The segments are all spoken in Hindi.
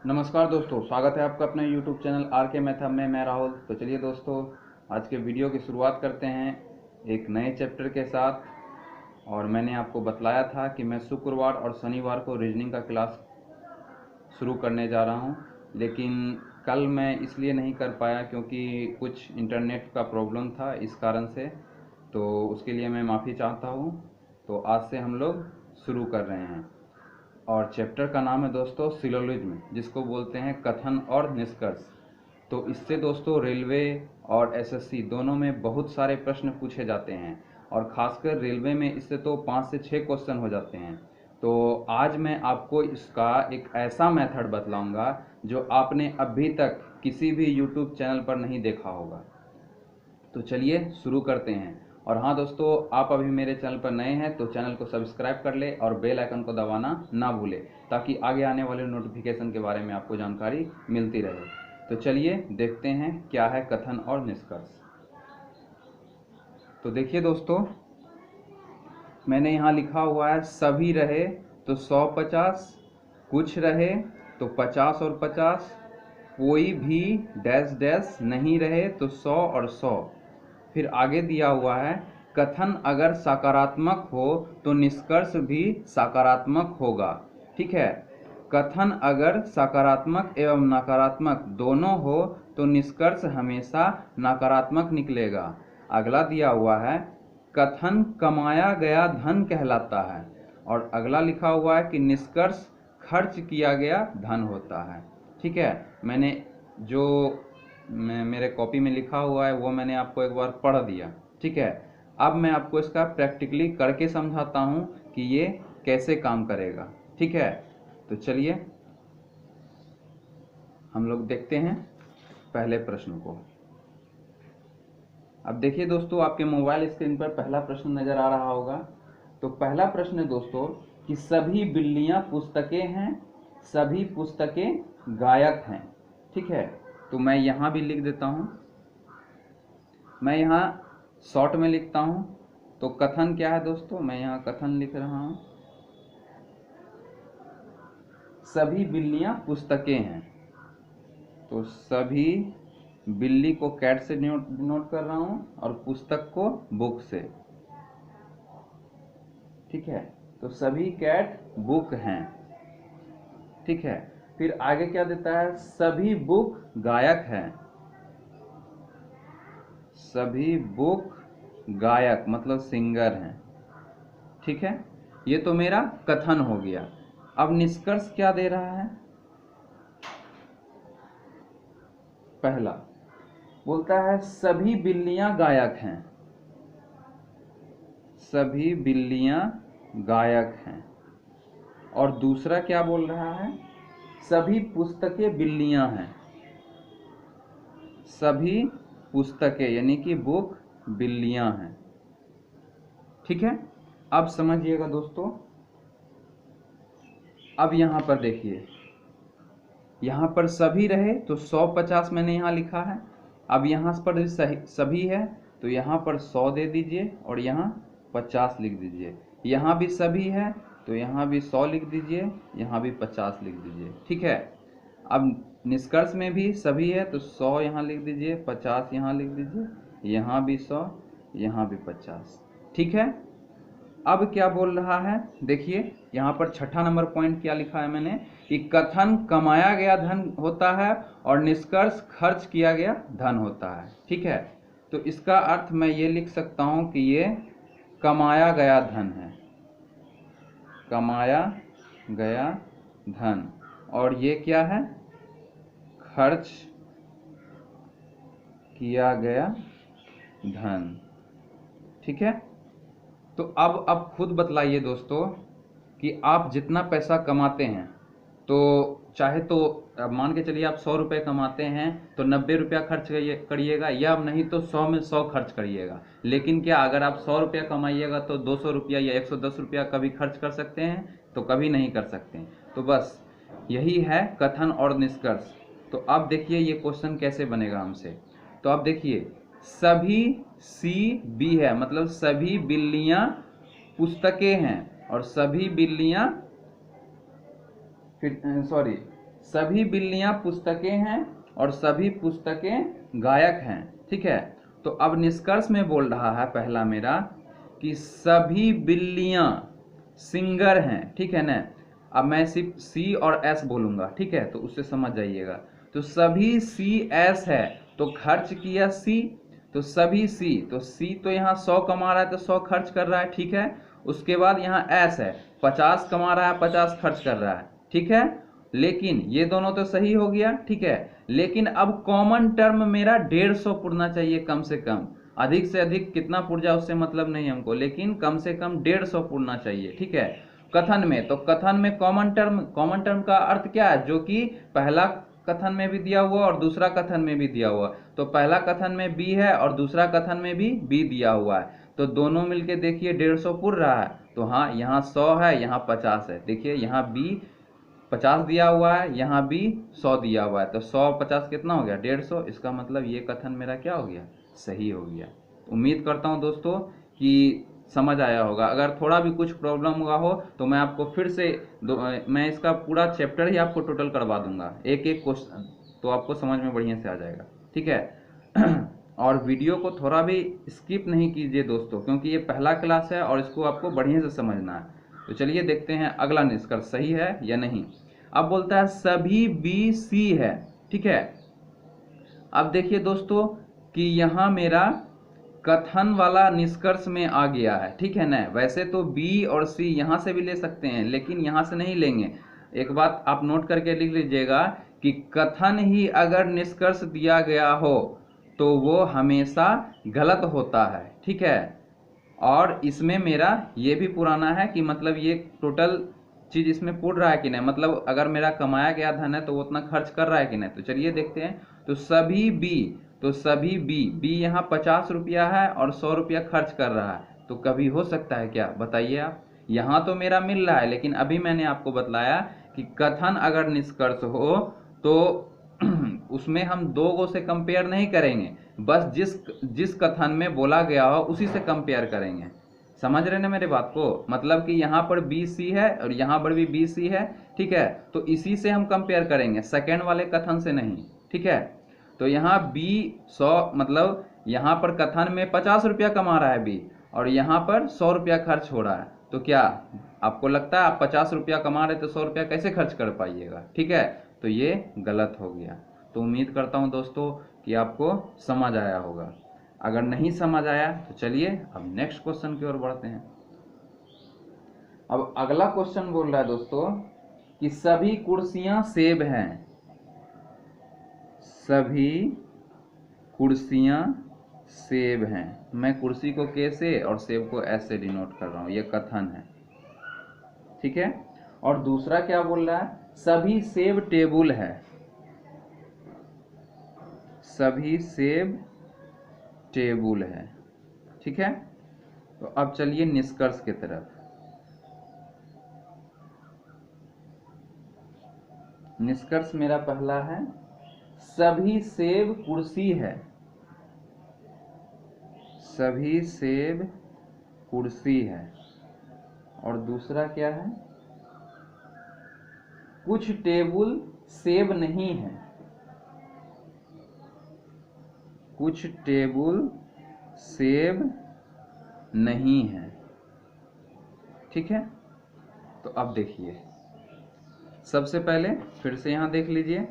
नमस्कार दोस्तों, स्वागत है आपका अपने YouTube चैनल आर के मैथम में। मैं राहुल। तो चलिए दोस्तों, आज के वीडियो की शुरुआत करते हैं एक नए चैप्टर के साथ। और मैंने आपको बतलाया था कि मैं शुक्रवार और शनिवार को रीजनिंग का क्लास शुरू करने जा रहा हूं, लेकिन कल मैं इसलिए नहीं कर पाया क्योंकि कुछ इंटरनेट का प्रॉब्लम था, इस कारण से। तो उसके लिए मैं माफ़ी चाहता हूं। तो आज से हम लोग शुरू कर रहे हैं और चैप्टर का नाम है दोस्तों सिलोजिज्म, जिसको बोलते हैं कथन और निष्कर्ष। तो इससे दोस्तों रेलवे और एसएससी दोनों में बहुत सारे प्रश्न पूछे जाते हैं, और ख़ासकर रेलवे में इससे तो 5 से 6 क्वेश्चन हो जाते हैं। तो आज मैं आपको इसका एक ऐसा मेथड बतलाऊंगा जो आपने अभी तक किसी भी यूट्यूब चैनल पर नहीं देखा होगा। तो चलिए शुरू करते हैं। और हाँ दोस्तों, आप अभी मेरे चैनल पर नए हैं तो चैनल को सब्सक्राइब कर ले और बेल आइकन को दबाना ना भूले, ताकि आगे आने वाले नोटिफिकेशन के बारे में आपको जानकारी मिलती रहे। तो चलिए देखते हैं क्या है कथन और निष्कर्ष। तो देखिए दोस्तों, मैंने यहाँ लिखा हुआ है सभी रहे तो 150, कुछ रहे तो 50 और 50, कोई भी डैश डैश नहीं रहे तो 100 और 100। फिर आगे दिया हुआ है कथन अगर सकारात्मक हो तो निष्कर्ष भी सकारात्मक होगा। ठीक है, कथन अगर सकारात्मक एवं नकारात्मक दोनों हो तो निष्कर्ष हमेशा नकारात्मक निकलेगा। अगला दिया हुआ है कथन कमाया गया धन कहलाता है, और अगला लिखा हुआ है कि निष्कर्ष खर्च किया गया धन होता है। ठीक है, मैंने जो मेरे कॉपी में लिखा हुआ है वो मैंने आपको एक बार पढ़ दिया। ठीक है, अब मैं आपको इसका प्रैक्टिकली करके समझाता हूँ कि ये कैसे काम करेगा। ठीक है, तो चलिए हम लोग देखते हैं पहले प्रश्न को। अब देखिए दोस्तों, आपके मोबाइल स्क्रीन पर पहला प्रश्न नजर आ रहा होगा। तो पहला प्रश्न है दोस्तों कि सभी बिल्लियां पुस्तकें हैं, सभी पुस्तकें गायक हैं। ठीक है, तो मैं यहाँ भी लिख देता हूँ, मैं यहाँ शॉर्ट में लिखता हूँ। तो कथन क्या है दोस्तों, मैं यहाँ कथन लिख रहा हूँ, सभी बिल्लियां पुस्तकें हैं। तो सभी बिल्ली को कैट से नोट कर रहा हूं और पुस्तक को बुक से। ठीक है, तो सभी कैट बुक हैं। ठीक है, फिर आगे क्या देता है, सभी बुक गायक हैं। सभी बुक गायक मतलब सिंगर हैं। ठीक है, ये तो मेरा कथन हो गया। अब निष्कर्ष क्या दे रहा है, पहला बोलता है सभी बिल्लियां गायक हैं, सभी बिल्लियां गायक हैं। और दूसरा क्या बोल रहा है, सभी पुस्तकें बिल्लियां हैं, सभी पुस्तकें यानी कि बुक बिल्लियां हैं। ठीक है, अब समझिएगा दोस्तों। अब यहां पर देखिए, यहां पर सभी रहे तो 150 मैंने यहां लिखा है। अब यहां पर सभी है तो यहां पर 100 दे दीजिए और यहां 50 लिख दीजिए। यहां भी सभी है तो यहां भी 100 लिख दीजिए, यहां भी 50 लिख दीजिए। ठीक है, अब निष्कर्ष में भी सभी है तो 100 यहाँ लिख दीजिए, 50 यहाँ लिख दीजिए, यहाँ भी 100, यहाँ भी 50। ठीक है, अब क्या बोल रहा है, देखिए यहाँ पर छठा नंबर पॉइंट क्या लिखा है मैंने, कि कथन कमाया गया धन होता है और निष्कर्ष खर्च किया गया धन होता है। ठीक है, तो इसका अर्थ मैं ये लिख सकता हूं कि ये कमाया गया धन है, कमाया गया धन, और ये क्या है, खर्च किया गया धन। ठीक है, तो अब खुद बतलाइए दोस्तों कि आप जितना पैसा कमाते हैं, तो चाहे तो मान के चलिए आप 100 रुपये कमाते हैं तो 90 रुपया खर्च करिएगा, या नहीं तो 100 में 100 खर्च करिएगा। लेकिन क्या अगर आप 100 रुपया कमाइएगा तो 200 रुपया या 110 रुपया कभी खर्च कर सकते हैं, तो कभी नहीं कर सकते। तो बस यही है कथन और निष्कर्ष। तो अब देखिए ये क्वेश्चन कैसे बनेगा हमसे। तो अब देखिए, सभी सी बी है मतलब सभी बिल्लियां पुस्तकें हैं, और सभी बिल्लियां फिर सॉरी सभी बिल्लियां पुस्तकें हैं और सभी पुस्तकें गायक हैं। ठीक है, तो अब निष्कर्ष में बोल रहा है पहला मेरा कि सभी बिल्लियां सिंगर हैं। ठीक है ना, अब मैं सिर्फ सी और एस बोलूंगा, ठीक है, तो उससे समझ जाइएगा। तो सभी सी एस है तो खर्च किया सी, तो सभी सी, तो सी तो यहाँ 100 कमा रहा है तो 100 खर्च कर रहा है। ठीक है, उसके बाद यहाँ एस है 50 कमा रहा है 50 खर्च कर रहा है। ठीक है, लेकिन ये दोनों तो सही हो गया। ठीक है, लेकिन अब कॉमन टर्म मेरा 150 पुरना चाहिए कम से कम। अधिक से अधिक कितना पुर जाए उससे मतलब नहीं हमको, लेकिन कम से कम 150 पुरना चाहिए। ठीक है, कथन में, तो कथन में कॉमन टर्म का अर्थ क्या है, जो कि पहला कथन में भी दिया हुआ और दूसरा कथन में भी दिया हुआ। तो पहला कथन में बी है और दूसरा कथन में भी बी दिया हुआ है, तो दोनों मिलके देखिए 150 पुर रहा है। तो हाँ, यहाँ 100 है, यहाँ 50 है। देखिए यहाँ बी 50 दिया हुआ है, यहाँ भी 100 दिया हुआ है, तो 100 50 कितना हो गया 150। इसका मतलब ये कथन मेरा क्या हो गया, सही हो गया। उम्मीद करता हूँ दोस्तों कि समझ आया होगा। अगर थोड़ा भी कुछ प्रॉब्लम हुआ हो तो मैं आपको फिर से मैं इसका पूरा चैप्टर ही आपको टोटल करवा दूंगा, एक एक क्वेश्चन, तो आपको समझ में बढ़िया से आ जाएगा। ठीक है और वीडियो को थोड़ा भी स्किप नहीं कीजिए दोस्तों, क्योंकि ये पहला क्लास है और इसको आपको बढ़िया से समझना है। तो चलिए देखते हैं अगला निष्कर्ष सही है या नहीं। अब बोलता है सभी बी सी है। ठीक है, अब देखिए दोस्तों कि यहाँ मेरा कथन वाला निष्कर्ष में आ गया है। ठीक है ना, वैसे तो बी और सी यहाँ से भी ले सकते हैं, लेकिन यहाँ से नहीं लेंगे। एक बात आप नोट करके लिख लीजिएगा कि कथन ही अगर निष्कर्ष दिया गया हो तो वो हमेशा गलत होता है। ठीक है, और इसमें मेरा ये भी पुराना है कि मतलब ये टोटल चीज इसमें पूर्ण रहा है कि नहीं, मतलब अगर मेरा कमाया गया धन है तो वो उतना खर्च कर रहा है कि नहीं। तो चलिए देखते हैं। तो सभी बी, तो सभी बी यहाँ 50 रुपया है और 100 रुपया खर्च कर रहा है, तो कभी हो सकता है क्या, बताइए आप। यहाँ तो मेरा मिल रहा है, लेकिन अभी मैंने आपको बतलाया कि कथन अगर निष्कर्ष हो तो उसमें हम दो गो से कंपेयर नहीं करेंगे, बस जिस कथन में बोला गया हो उसी से कंपेयर करेंगे। समझ रहे ना मेरे बात को, मतलब कि यहाँ पर बी सी है और यहाँ पर भी बी सी है। ठीक है, तो इसी से हम कंपेयर करेंगे, सेकेंड वाले कथन से नहीं। ठीक है, तो यहाँ बी 100, मतलब यहाँ पर कथन में 50 रुपया कमा रहा है बी और यहाँ पर 100 रुपया खर्च हो रहा है, तो क्या आपको लगता है आप 50 रुपया कमा रहे तो 100 रुपया कैसे खर्च कर पाइएगा। ठीक है, तो ये गलत हो गया। तो उम्मीद करता हूँ दोस्तों कि आपको समझ आया होगा। अगर नहीं समझ आया तो चलिए अब नेक्स्ट क्वेश्चन की ओर बढ़ते हैं। अब अगला क्वेश्चन बोल रहा है दोस्तों कि सभी कुर्सियां सेब हैं। सभी कुर्सियां सेब हैं। मैं कुर्सी को के से और सेब को एस से डिनोट कर रहा हूं, ये कथन है। ठीक है, और दूसरा क्या बोल रहा है, सभी सेब टेबुल है। सभी सेब टेबुल है। ठीक है, तो अब चलिए निष्कर्ष की तरफ। निष्कर्ष मेरा पहला है सभी सेब कुर्सी है। सभी सेब कुर्सी है। और दूसरा क्या है, कुछ टेबुल सेब नहीं है। कुछ टेबुल सेब नहीं है। ठीक है, तो अब देखिए, सबसे पहले फिर से यहां देख लीजिए,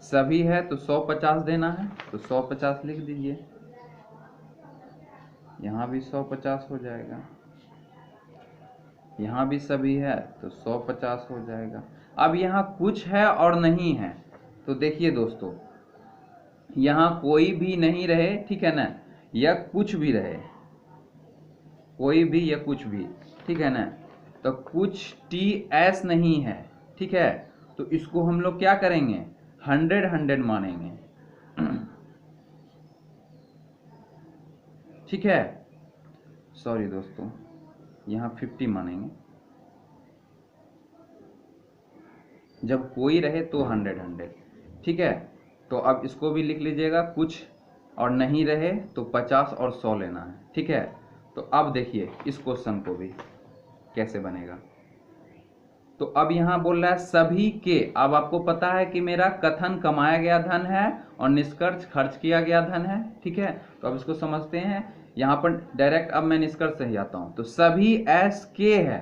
सभी है तो 150 देना है, तो 150 लिख दीजिए। यहां भी 150 हो जाएगा, यहां भी सभी है तो 150 हो जाएगा। अब यहां कुछ है और नहीं है, तो देखिए दोस्तों, यहां कोई भी नहीं रहे, ठीक है ना, या कुछ भी रहे, कोई भी या कुछ भी, ठीक है ना, तो कुछ टी एस नहीं है। ठीक है, तो इसको हम लोग क्या करेंगे, 100 मानेंगे। ठीक है, सॉरी दोस्तों, यहाँ 50 मानेंगे। जब कोई रहे तो 100। ठीक है, तो अब इसको भी लिख लीजिएगा, कुछ और नहीं रहे तो 50 और 100 लेना है। ठीक है, तो अब देखिए इस क्वेश्चन को भी कैसे बनेगा। तो अब यहाँ बोल रहा है सभी के। अब आपको पता है कि मेरा कथन कमाया गया धन है और निष्कर्ष खर्च किया गया धन है, ठीक है। तो अब इसको समझते हैं। यहाँ पर डायरेक्ट अब मैं निष्कर्ष से ही आता हूँ। तो सभी एस के है,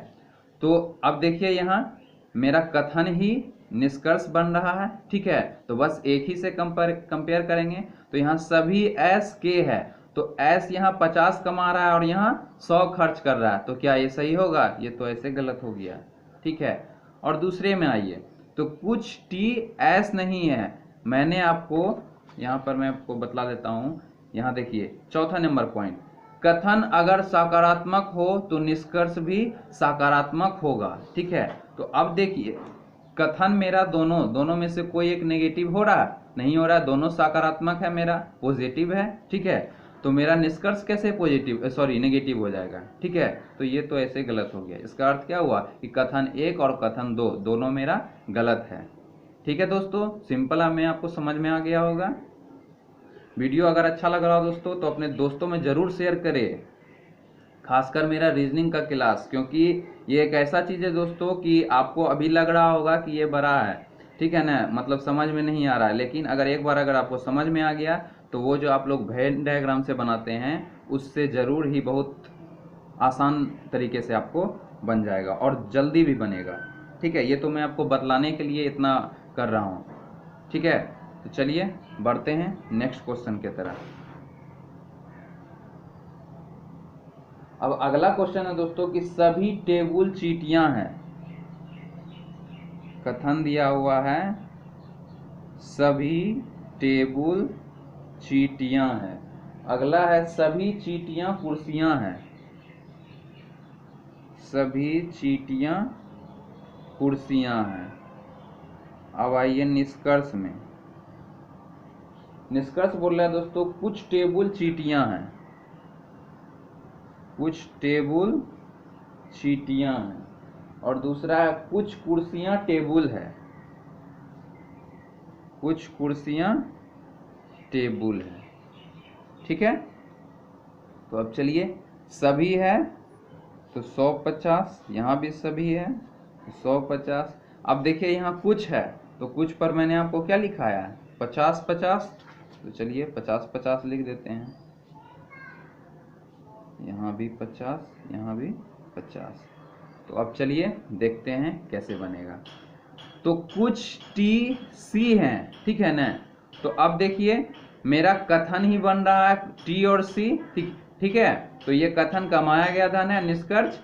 तो अब देखिए यहाँ मेरा कथन ही निष्कर्ष बन रहा है, ठीक है। तो बस एक ही से कंपेयर करेंगे। तो यहाँ सभी एस के है, तो एस यहाँ 50 कमा रहा है और यहाँ 100 खर्च कर रहा है, तो क्या ये सही होगा? ये तो ऐसे गलत हो गया, ठीक है। और दूसरे में आइए, तो कुछ टी एस नहीं है। मैंने आपको यहाँ पर मैं आपको बतला देता हूँ। यहाँ देखिए चौथा नंबर पॉइंट, कथन अगर सकारात्मक हो तो निष्कर्ष भी सकारात्मक होगा, ठीक है। तो अब देखिए कथन मेरा दोनों में से कोई एक नेगेटिव हो रहा है? नहीं हो रहा है, दोनों सकारात्मक है, मेरा पॉजिटिव है, ठीक है। तो मेरा निष्कर्ष कैसे नेगेटिव हो जाएगा, ठीक है। तो ये तो ऐसे गलत हो गया। इसका अर्थ क्या हुआ कि कथन 1 और कथन 2 दोनों मेरा गलत है, ठीक है दोस्तों। सिंपल में आपको समझ में आ गया होगा। वीडियो अगर अच्छा लग रहा हो दोस्तों तो अपने दोस्तों में जरूर शेयर करें, खासकर मेरा रीजनिंग का क्लास, क्योंकि ये एक ऐसा चीज़ है दोस्तों कि आपको अभी लग रहा होगा कि ये बड़ा है, ठीक है ना, मतलब समझ में नहीं आ रहा है। लेकिन एक बार अगर आपको समझ में आ गया तो वो जो आप लोग वेन डायग्राम से बनाते हैं उससे ज़रूर ही बहुत आसान तरीके से आपको बन जाएगा और जल्दी भी बनेगा, ठीक है। ये तो मैं आपको बतलाने के लिए इतना कर रहा हूँ, ठीक है। तो चलिए बढ़ते हैं नेक्स्ट क्वेश्चन की तरफ। अब अगला क्वेश्चन है दोस्तों कि सभी टेबल चीटियां हैं। कथन दिया हुआ है सभी टेबल चीटियां हैं। अगला है सभी चीटियां कुर्सियां हैं। सभी चीटियां कुर्सियां हैं। अब आइए निष्कर्ष में। निष्कर्ष बोल रहा है दोस्तों कुछ टेबल चीटियां हैं, कुछ टेबल चीटियां हैं। और दूसरा है कुछ कुर्सियां टेबल है, कुछ कुर्सियां टेबल है, ठीक है। तो अब चलिए सभी है तो 150, यहाँ भी सभी है तो 150। अब देखिए यहाँ कुछ है तो कुछ पर मैंने आपको क्या लिखाया है 50-50, तो चलिए 50-50 लिख देते हैं। यहाँ भी 50, यहाँ भी 50। तो अब चलिए देखते हैं कैसे बनेगा। तो कुछ टी सी हैं, ठीक है ना। तो अब देखिए मेरा कथन ही बन रहा है टी और सी, ठीक है। तो ये कथन कमाया गया धन है, निष्कर्ष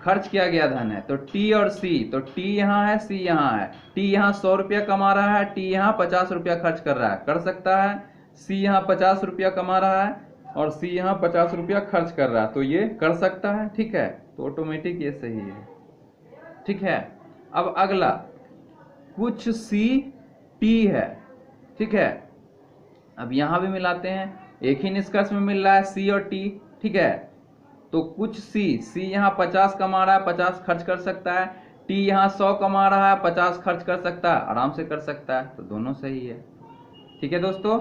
खर्च किया गया धन है। तो टी और सी, तो टी यहाँ है, सी यहाँ है। टी यहाँ 100 रुपया कमा रहा है, टी यहाँ 50 रुपया खर्च कर रहा है, कर सकता है। सी यहाँ 50 रुपया कमा रहा है और सी यहाँ 50 रुपया खर्च कर रहा है, तो ये कर सकता है, ठीक है। तो ऑटोमेटिक ये सही है, ठीक है। अब अगला कुछ सी टी है, ठीक है। अब यहाँ भी मिलाते हैं, एक ही निष्कर्ष में मिल रहा है सी और टी, ठीक है। तो कुछ सी यहाँ 50 कमा रहा है, 50 खर्च कर सकता है। टी यहाँ 100 कमा रहा है, 50 खर्च कर सकता है, आराम से कर सकता है, तो दोनों सही है, ठीक है दोस्तों।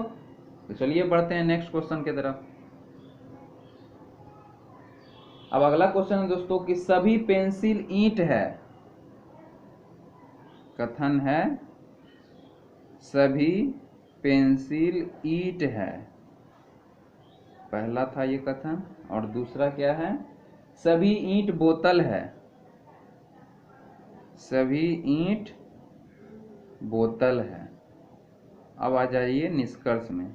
तो चलिए बढ़ते हैं नेक्स्ट क्वेश्चन की तरफ। अब अगला क्वेश्चन है दोस्तों कि सभी पेंसिल ईंट है। कथन है सभी पेंसिल ईंट है, पहला था ये कथन। और दूसरा क्या है सभी ईंट बोतल है, सभी ईंट बोतल है। अब आ जाइए निष्कर्ष में।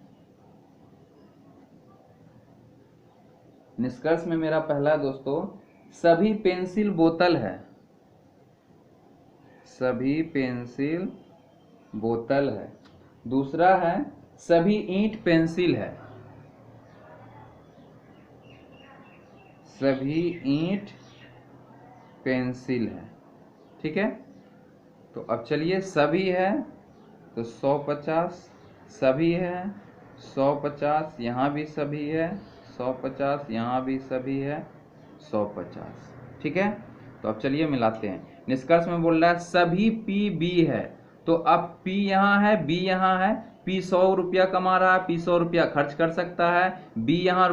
निष्कर्ष में मेरा पहला दोस्तों सभी पेंसिल बोतल है, सभी पेंसिल बोतल है। दूसरा है सभी ईंट पेंसिल है, सभी ईंट पेंसिल है, ठीक है। तो अब चलिए सभी है तो 150, सभी है 150, यहाँ भी सभी है 150, यहाँ भी सभी है 150, ठीक है। तो अब चलिए मिलाते हैं। निष्कर्ष में बोल रहा है सभी पी बी है, तो अब P यहाँ है, B यहाँ है, P 100 रुपया कमा रहा है, P 100 रुपया खर्च कर सकता है, B यहाँ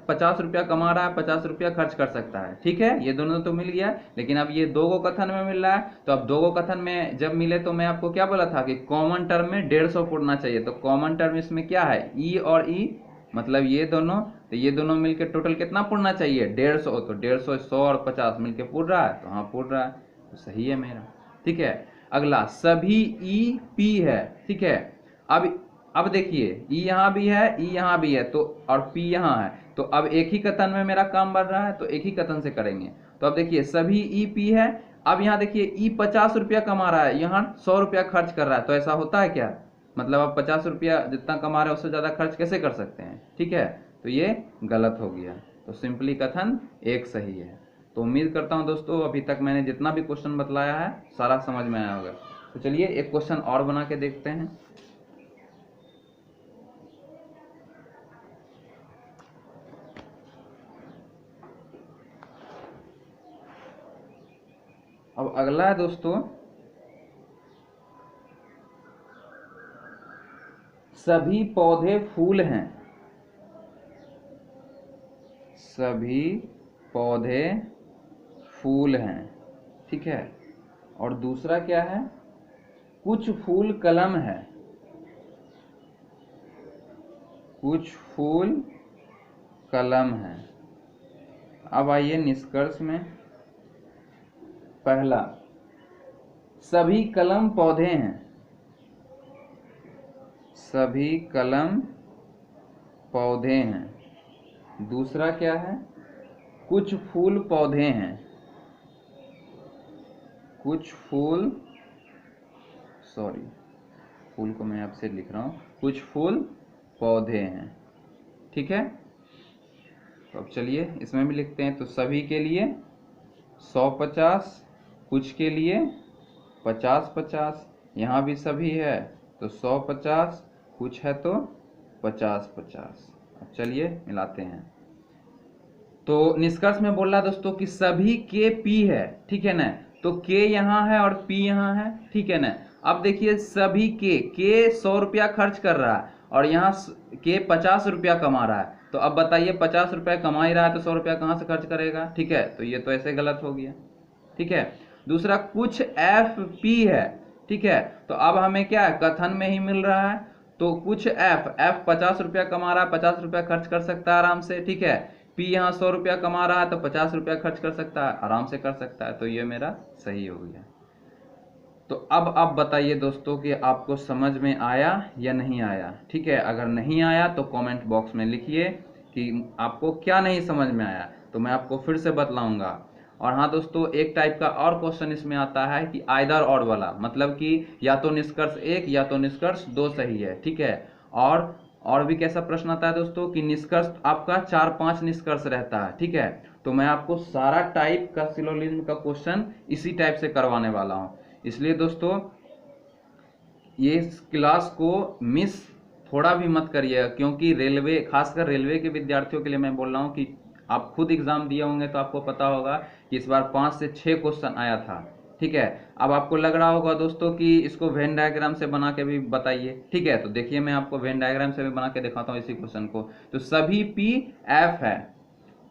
50 रुपया कमा रहा है, 50 रुपया खर्च कर सकता है। ठीक है, ये दोनों तो मिल गया, लेकिन अब ये दो गो कथन में मिल रहा है। तो अब दो गो कथन में जब मिले तो मैं आपको क्या बोला था कि कॉमन टर्म में 150 पुरना चाहिए। तो कॉमन टर्म इसमें क्या है, E और E, मतलब ये दोनों, तो ये दोनों मिलकर टोटल कितना पुरना चाहिए, 150। तो 150 100 और 50 मिलके पुर रहा है, तो हाँ पुर रहा है, तो सही है मेरा। ठीक है, अगला सभी ई पी है। ठीक है, अब देखिए ई यहाँ भी है, ई यहाँ भी है, तो और पी यहाँ है, तो अब एक ही कथन में मेरा काम बढ़ रहा है, तो एक ही कथन से करेंगे। तो अब देखिए सभी ई पी है, अब यहाँ देखिए ई 50 रुपया कमा रहा है, यहाँ 100 रुपया खर्च कर रहा है। तो ऐसा होता है क्या, मतलब आप 50 रुपया जितना कमा रहे हैं उससे ज्यादा खर्च कैसे कर सकते हैं। ठीक है, तो ये गलत हो गया, तो सिंपली कथन एक सही है। तो उम्मीद करता हूं दोस्तों अभी तक मैंने जितना भी क्वेश्चन बतलाया है सारा समझ में आया होगा। तो चलिए एक क्वेश्चन और बना के देखते हैं। अब अगला है दोस्तों, सभी पौधे फूल हैं। सभी पौधे फूल हैं। ठीक है, और दूसरा क्या है, कुछ फूल कलम है। कुछ फूल कलम है। अब आइए निष्कर्ष में। पहला, सभी कलम पौधे हैं। सभी कलम पौधे हैं। दूसरा क्या है, कुछ फूल पौधे हैं। कुछ फूल, फूल को मैं आपसे लिख रहा हूं, कुछ फूल पौधे हैं। ठीक है, तो अब चलिए इसमें भी लिखते हैं। तो सभी के लिए 100-50, कुछ के लिए 50-50, यहाँ भी सभी है तो 100-50, कुछ है तो 50-50। अब चलिए मिलाते हैं। तो निष्कर्ष में बोल रहा दोस्तों कि सभी के पी है। ठीक है ना, तो के यहाँ है और पी यहाँ है। ठीक है ना, अब देखिए सभी के 100 रुपया खर्च कर रहा है और यहाँ के 50 रुपया कमा रहा है। तो अब बताइए 50 रुपया कमा ही रहा है तो 100 रुपया कहाँ से खर्च करेगा। ठीक है, तो ये तो ऐसे गलत हो गया। ठीक है, दूसरा कुछ एफ पी है। ठीक है, तो अब हमें क्या है, कथन में ही मिल रहा है, तो कुछ एफ 50 रुपया कमा रहा है, 50 रुपया खर्च कर सकता है आराम से। ठीक है, पी यहाँ 100 रुपया कमा रहा है तो 50 रुपया खर्च कर सकता है, आराम से कर सकता है, तो ये मेरा सही हो गया। तो अब आप बताइए दोस्तों कि आपको समझ में आया या नहीं आया। ठीक है, अगर नहीं आया तो कमेंट बॉक्स में लिखिए कि आपको क्या नहीं समझ में आया, तो मैं आपको फिर से बतलाऊंगा। और हाँ दोस्तों, एक टाइप का और क्वेश्चन इसमें आता है कि आइदर और वाला, मतलब कि या तो निष्कर्ष 1 या तो निष्कर्ष 2 सही है। ठीक है, और भी कैसा प्रश्न आता है दोस्तों कि निष्कर्ष आपका 4-5 निष्कर्ष रहता है। ठीक है, तो मैं आपको सारा टाइप का सिलोजिज्म का क्वेश्चन इसी टाइप से करवाने वाला हूं। इसलिए दोस्तों ये क्लास को मिस थोड़ा भी मत करिएगा, क्योंकि रेलवे, खासकर रेलवे के विद्यार्थियों के लिए मैं बोल रहा हूँ कि आप खुद एग्जाम दिए होंगे तो आपको पता होगा कि इस बार 5 से 6 क्वेश्चन आया था। ठीक है, अब आपको लग रहा होगा दोस्तों कि इसको वेन डायग्राम से बना के भी बताइए। ठीक है, तो देखिए मैं आपको वेन डायग्राम से भी बना के दिखाता हूँ इसी क्वेश्चन को। तो सभी पी एफ है,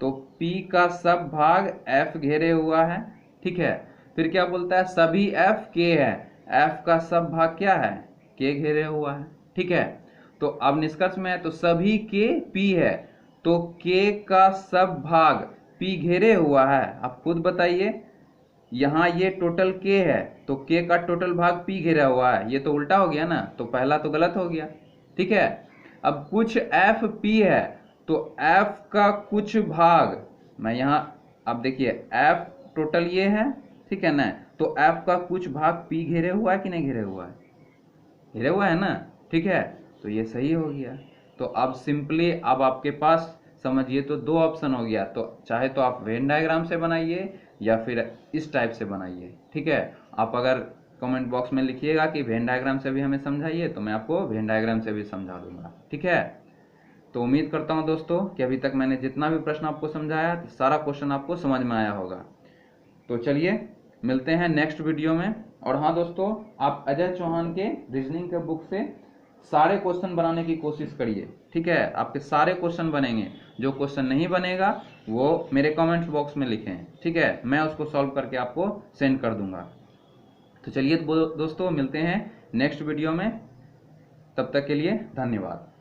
तो पी का सब भाग एफ घेरे हुआ है। ठीक है, फिर क्या बोलता है, सभी एफ के है, एफ का सब भाग क्या है, के घेरे हुआ है। ठीक है, तो अब निष्कर्ष में है, तो सभी के पी है, तो के का सब भाग पी घेरे हुआ है। आप खुद बताइए, यहाँ ये टोटल के है तो के का टोटल भाग पी घेरा हुआ है, ये तो उल्टा हो गया ना, तो पहला तो गलत हो गया। ठीक है, अब कुछ एफ पी है, तो एफ का कुछ भाग, मैं यहाँ, अब देखिए एफ टोटल ये है। ठीक है ना, तो एफ का कुछ भाग पी घेरे हुआ है कि नहीं घेरे हुआ है, घेरे हुआ है ना। ठीक है, तो ये सही हो गया। तो अब सिंपली अब आपके पास समझिए तो 2 ऑप्शन हो गया, तो चाहे तो आप वेन डायग्राम से बनाइए या फिर इस टाइप से बनाइए। ठीक है, आप अगर कमेंट बॉक्स में लिखिएगा कि वेन डायग्राम से भी हमें समझाइए तो मैं आपको वेन डायग्राम से भी समझा दूंगा। ठीक है, तो उम्मीद करता हूं दोस्तों कि अभी तक मैंने जितना भी प्रश्न आपको समझाया तो सारा क्वेश्चन आपको समझ में आया होगा। तो चलिए मिलते हैं नेक्स्ट वीडियो में। और हाँ दोस्तों, आप अजय चौहान के रीजनिंग के बुक से सारे क्वेश्चन बनाने की कोशिश करिए, ठीक है। आपके सारे क्वेश्चन बनेंगे। जो क्वेश्चन नहीं बनेगा वो मेरे कमेंट्स बॉक्स में लिखें, ठीक है, मैं उसको सॉल्व करके आपको सेंड कर दूंगा। तो चलिए दोस्तों, मिलते हैं नेक्स्ट वीडियो में। तब तक के लिए धन्यवाद।